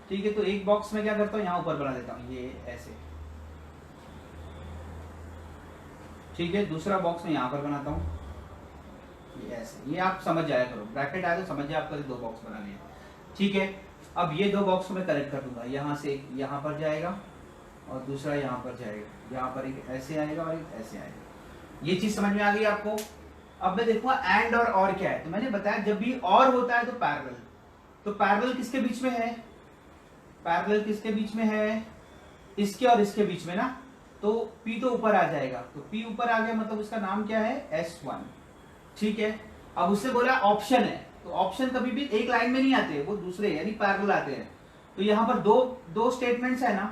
ठीक है। तो एक बॉक्स में क्या करता हूँ, यहाँ ऊपर बना देता हूँ ये ऐसे, ठीक है। दूसरा बॉक्स में यहाँ पर बनाता हूँ ये ऐसे, ये आप समझ जाया करो, ब्रैकेट आया तो समझ जाए आपको 2 बॉक्स बनाने हैं, ठीक है। अब ये 2 बॉक्स को मैं कनेक्ट कर दूंगा, यहाँ से एक यहाँ पर जाएगा और दूसरा यहाँ पर जाएगा, यहाँ पर एक ऐसे आएगा और एक ऐसे आएगा। ये चीज समझ में आ गई आपको। अब मैं देखूंगा एंड और क्या है, तो मैंने बताया जब भी और होता है तो पैरेलल, तो पैरेलल किसके बीच में है, पैरेलल किसके बीच में है, इसके और इसके बीच में ना, तो P तो ऊपर आ जाएगा, तो P ऊपर आ गया मतलब उसका नाम क्या है S1, ठीक है। अब उससे बोला ऑप्शन है, तो ऑप्शन कभी भी एक लाइन में नहीं आते, वो दूसरे यानी पैरेलल आते हैं। तो यहाँ पर दो स्टेटमेंट्स है ना,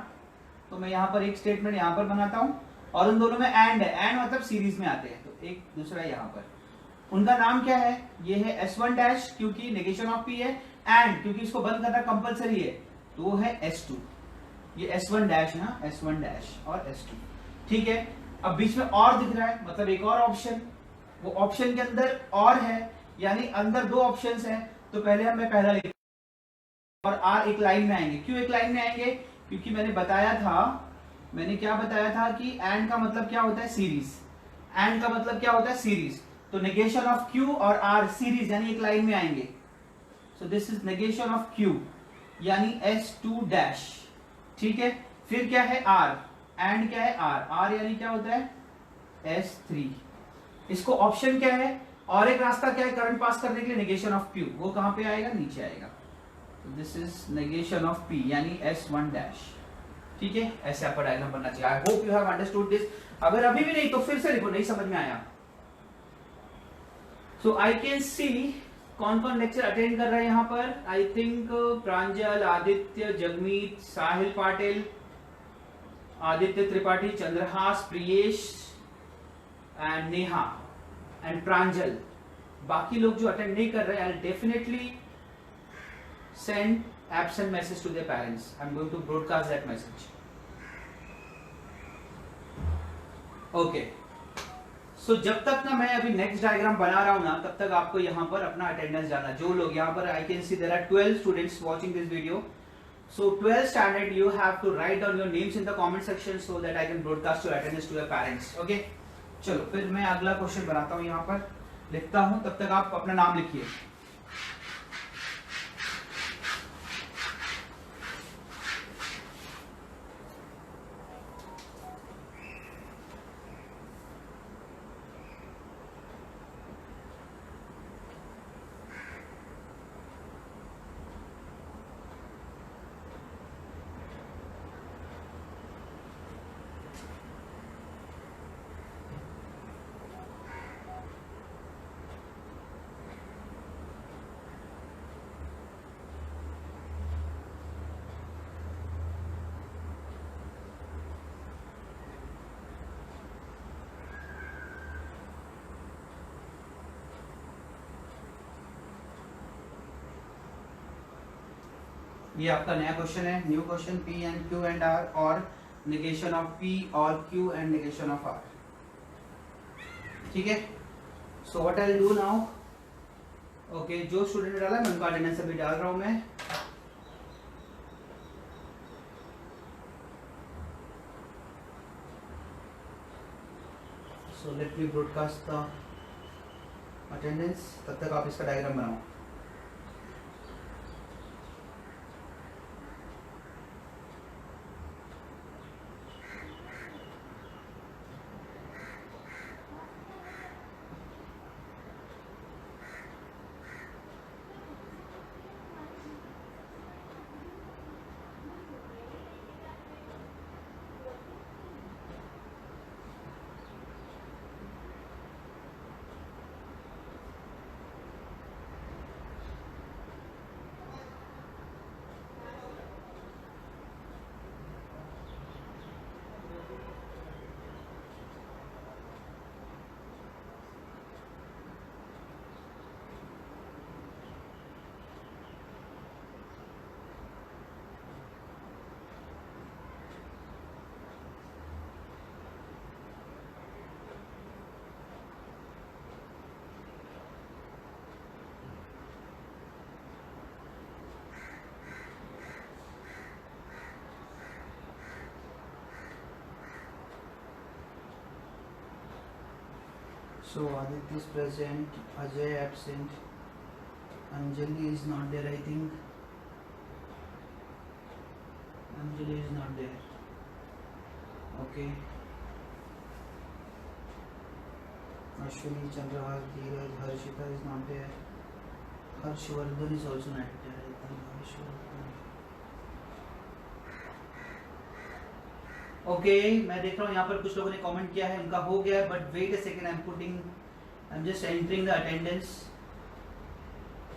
तो मैं यहाँ पर एक स्टेटमेंट यहाँ पर बनाता हूँ और उन दोनों में एंड है, एंड मतलब सीरीज में आते हैं, तो एक दूसरा यहाँ पर, उनका नाम क्या है, ये है S1 डैश क्योंकि नेगेशन ऑफ P है, एंड क्योंकि इसको बंद करना कंपलसरी है तो वो है S2, ये S1 डैश है, S1 डैश और S2, ठीक है। अब बीच में और दिख रहा है मतलब एक और ऑप्शन, वो ऑप्शन के अंदर और है यानी अंदर 2 ऑप्शंस हैं, तो पहले मैं पहला लिख और R एक लाइन में आएंगे। क्यों एक लाइन में आएंगे, क्योंकि मैंने बताया था, मैंने क्या बताया था कि एंड का मतलब क्या होता है सीरीज, एंड का मतलब क्या होता है सीरीज, तो नेगेशन ऑफ Q और R सीरीज यानी एक लाइन में आएंगे, सो this is negation of Q यानी S2 डैश, ठीक है। फिर क्या है R, एंड क्या है R यानी क्या होता है S3, इसको ऑप्शन क्या है और एक रास्ता क्या है करंट पास करने के लिए, नेगेशन ऑफ Q, वो कहां पे आएगा, नीचे आएगा, तो this is negation of P यानी S1 डैश, ठीक है। ऐसे आपका डायग्राम बनना चाहिए। I hope you have understood this, अगर अभी भी नहीं तो फिर से लिखो, नहीं समझ में आया। सो आई कैन सी कौन कौन लेक्चर अटेंड कर रहा है यहाँ पर, I think Pranjal, Aditya, Jagmeet, Sahil Patil, Aditya Tripathi, Chandrahas, Priyesh and Neha and Pranjal. बाकी लोग जो अटेंड नहीं कर रहे हैं, I definitely send absent message to their parents, I am going to broadcast that message, okay. So जब तक ना मैं अभी नेक्स्ट डायग्राम बना रहा हूं ना, तब तक आपको यहाँ पर अपना अटेंडेंस डालना। जो लोग यहाँ पर, I can see there are 12 students watching this video, so 12th standard you have to write down your names in the comment section so that I can broadcast your attendance to your parents, okay। चलो फिर मैं अगला question बनाता हूँ, यहाँ पर लिखता हूँ, तब तक आप अपना नाम लिखिए। ये आपका नया क्वेश्चन है, new question, P and Q and R और नेगेशन ऑफ P और Q and negation of R, ठीक है। So what I will do now, okay, जो स्टूडेंट ने डाला मैं उनका अटेंडेंस अभी डाल रहा हूं मैं। So let me broadcast the attendance, तब तक आप इसका डायग्राम बनाओ। So Aditya is present, Ajay absent, Anjali is not there, I think. Anjali is not there. Okay. Ashwini, Chandrahar, Dheeraj, Harshita is not there. Harshvardhan is also not there, I think. Harshvardhan. Okay मैं देख रहा हूँ यहाँ पर कुछ लोगों ने comment किया है, उनका हो गया है, but wait a second, I am just entering the attendance.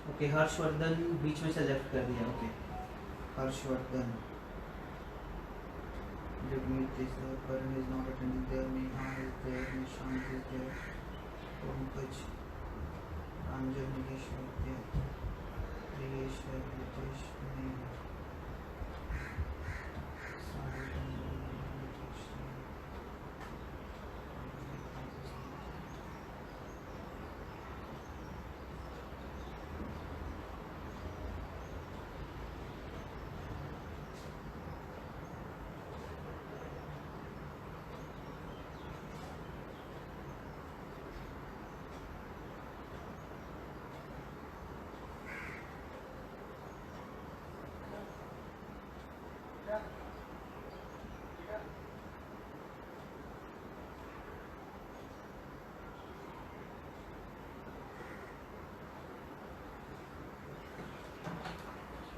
Okay Harshvardhan बीच में से लेफ्ट कर दिया. Okay Harshvardhan, Jagmeet is there, Karan is not attending there, Neha is there, Nishant is there, Pankaj, Ranjan, Nilesh is there, Priyesh, Ritesh, Neha.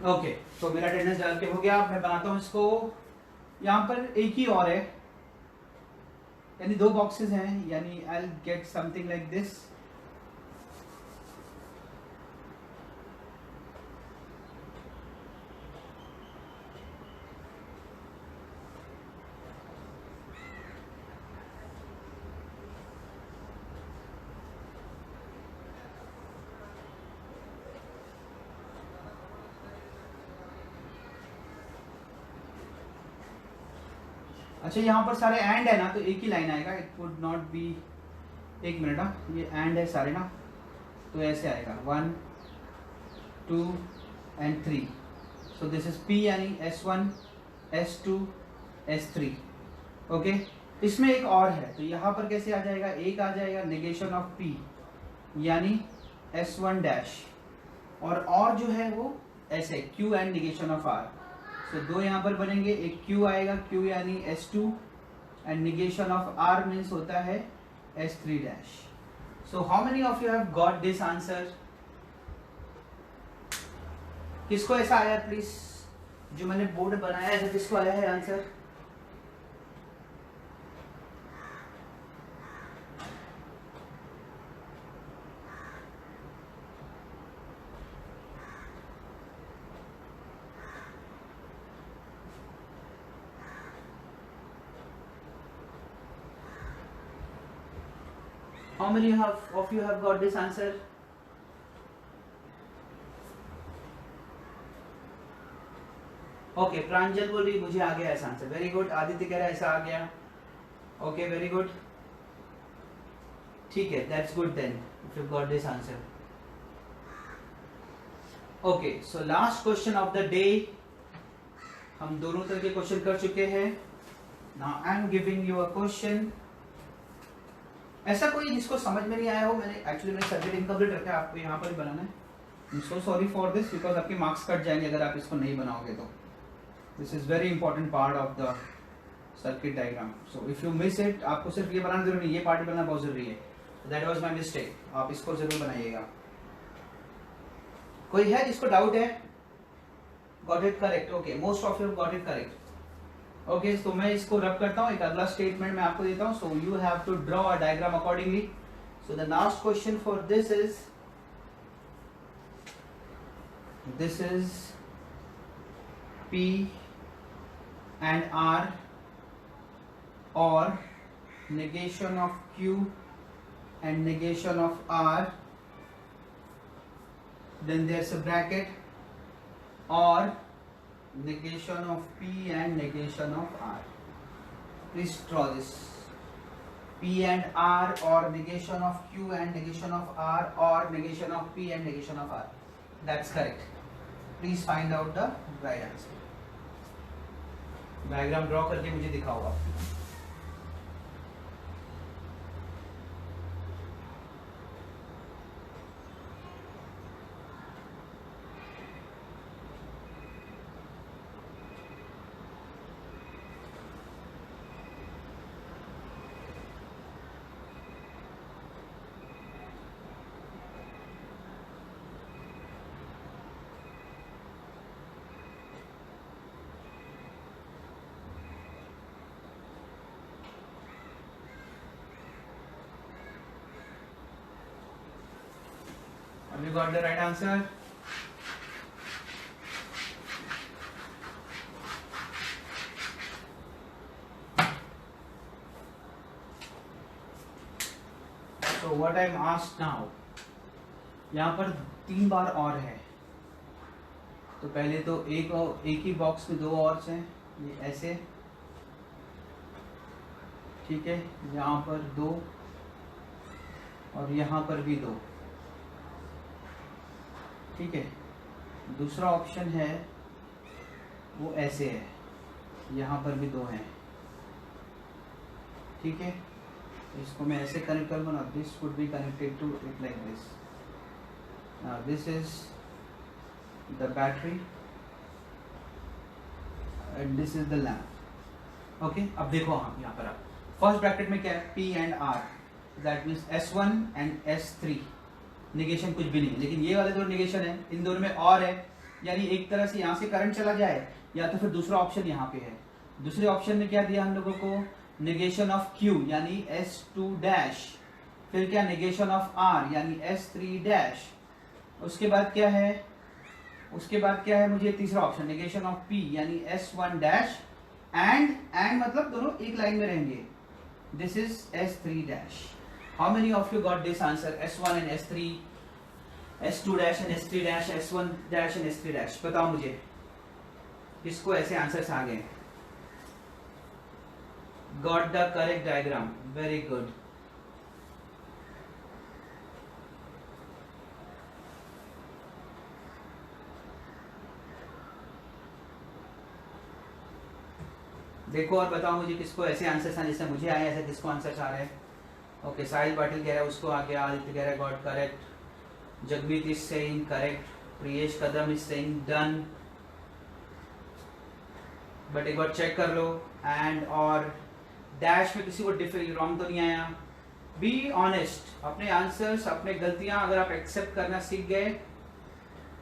Okay तो मेरा attendance डाल के हो गया. मैं बनाता हूँ इसको. यहाँ पर एक ही और है, यानी दो बॉक्सेस हैं, यानी I will get something like this. अच्छा यहाँ पर सारे एंड है ना, तो एक ही लाइन आएगा. इट वुड नॉट बी, एक मिनट ना, ये एंड है सारे ना, तो ऐसे आएगा 1 2 and 3. So this is P यानी S1 S2 S3. ओके इसमें एक और है, तो यहाँ पर कैसे आ जाएगा, एक आ जाएगा नेगेशन ऑफ P यानी S1 डैश, और जो है वो ऐसे Q and negation of R. तो दो यहाँ पर बनेंगे, एक Q आएगा, Q यानी S2 and negation of R means होता है S3 dash. So how many of you have got this answer? किसको ऐसा आया प्लीज, जो मैंने बोर्ड बनाया है, किसको आया है answer? How many of you have got this answer? Okay Pranjal बोल रही मुझे आ गया ऐसा आंसर. Very good. आदित्य कह रहा है ऐसा आ गया. ओके वेरी गुड, ठीक है, that's good then if you got this answer. Okay so last question of the day. हम दोनों तरह के क्वेश्चन कर चुके हैं. Now I am giving you a question. ऐसा कोई जिसको समझ में नहीं आया हो, मैंने सब्जेक्ट इनकम्प्लीट रखा है, आपको यहाँ पर ही बनाना है. I am so sorry for this, because आपके मार्क्स कट जाएंगे अगर आप इसको नहीं बनाओगे तो. This is very important part of the circuit diagram. So if you miss it, आपको सिर्फ ये बनाना जरूरी नहीं, ये पार्ट बनाना बहुत जरूरी है. That was my mistake. आप इसको जरूर बनाइएगा. कोई है जिसको डाउट है? Got it correct. Okay most of you got it correct. Okay तो मैं इसको रब करता हूँ. एक अगला स्टेटमेंट मैं आपको देता हूँ. So you have to draw a diagram accordingly. So the last question for this is P and R or negation of Q and negation of R, then there's a bracket, or negation of P and negation of R. Please draw this. P and R or negation of Q and negation of R or negation of P and negation of R. That's correct. Please find out the right answer. Diagram draw करके मुझे दिखाओ आप. got the right answer. So what I'm asked now, यहाँ पर 3 बार और है, तो पहले तो एक ही बॉक्स में 2 और हैं, ये ऐसे, ठीक है, यहाँ पर 2 और यहाँ पर भी 2, ठीक है। दूसरा ऑप्शन है वो ऐसे है, यहाँ पर भी 2 हैं, ठीक है। इसको मैं ऐसे कनेक्ट करूँगा ना, this would be connected to it like this. This is the battery and this is the lamp. Okay, अब देखो हम यहाँ पर, आप फर्स्ट ब्रैकेट में क्या है, P and R, that means S1 and S3, negation कुछ भी नहीं, लेकिन ये वाले 2 निगेशन है, इन दोनों में और है, यानी एक तरह से यहाँ से करंट चला जाए, या तो फिर दूसरा ऑप्शन यहाँ पे है। दूसरे ऑप्शन में क्या दिया हम लोगों को, नेगेशन ऑफ Q यानी S2 डैश, फिर क्या नेगेशन ऑफ R यानी S3 डैश, उसके बाद क्या है, मुझे तीसरा ऑप्शन नेगेशन ऑफ P यानी S1 डैश, एंड मतलब दोनों एक लाइन में रहेंगे, this is S3 dash. How many of you got this answer, S1 and S3, S2 dash and S3 dash, S1 dash and S3 dash, बताओ मुझे किसको ऐसे आंसर्स आ गए। Got the correct diagram, very good. देखो और बताओ मुझे किसको ऐसे आंसर्स आए जैसे मुझे आए, ऐसे किसको आंसर्स आ रहे हैं। ओके, साहिल पाटिल कह रहा है उसको आ गया, आदित्य कह रहा है got correct, Jagmeet is saying correct, Priyesh Kadam is saying done, but एक बार चेक कर लो। एंड और डैश में किसी को रॉन्ग तो नहीं आया। बी ऑनेस्ट, अपने आंसर्स, अपने गलतियां अगर आप एक्सेप्ट करना सीख गए,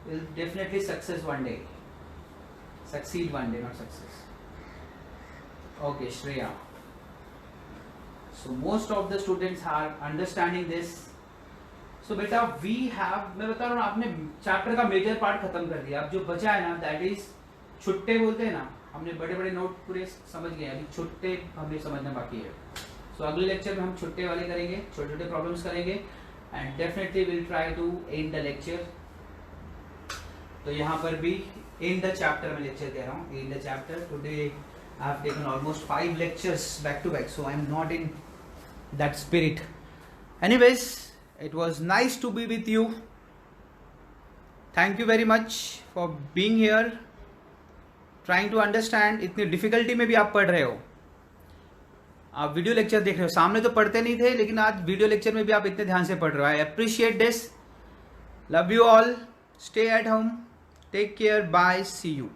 will definitely success one day, succeed one day, not success. Okay Shreya, so most of the students are understanding this. So बेटा वी हैव, मैं बता रहा हूँ आपने चैप्टर का मेजर पार्ट खत्म कर दिया, अब जो बचा है ना दैट इज छुट्टे बोलते हैं ना, हमने बड़े बड़े नोट पूरे समझ गए, अभी छुट्टे हमें समझना बाकी है। सो अगले लेक्चर में हम छुट्टे वाले करेंगे, छोटे छोटे प्रॉब्लम्स करेंगे, and definitely will try to end the lecture. तो यहाँ पर भी एंड द चैप्टर में लेक्चर कह रहा हूँ, end the chapter. Today I have taken almost 5 lectures back to back, so I am not in that spirit. Anyways, it was nice to be with you, thank you very much for being here, trying to understand. इतनी difficulty में भी आप पढ़ रहे हो, आप video lecture देख रहे हो, सामने तो पढ़ते नहीं थे, लेकिन आज वीडियो लेक्चर में भी आप इतने ध्यान से पढ़ रहे हो। I appreciate this, love you all, stay at home, take care, bye, see you.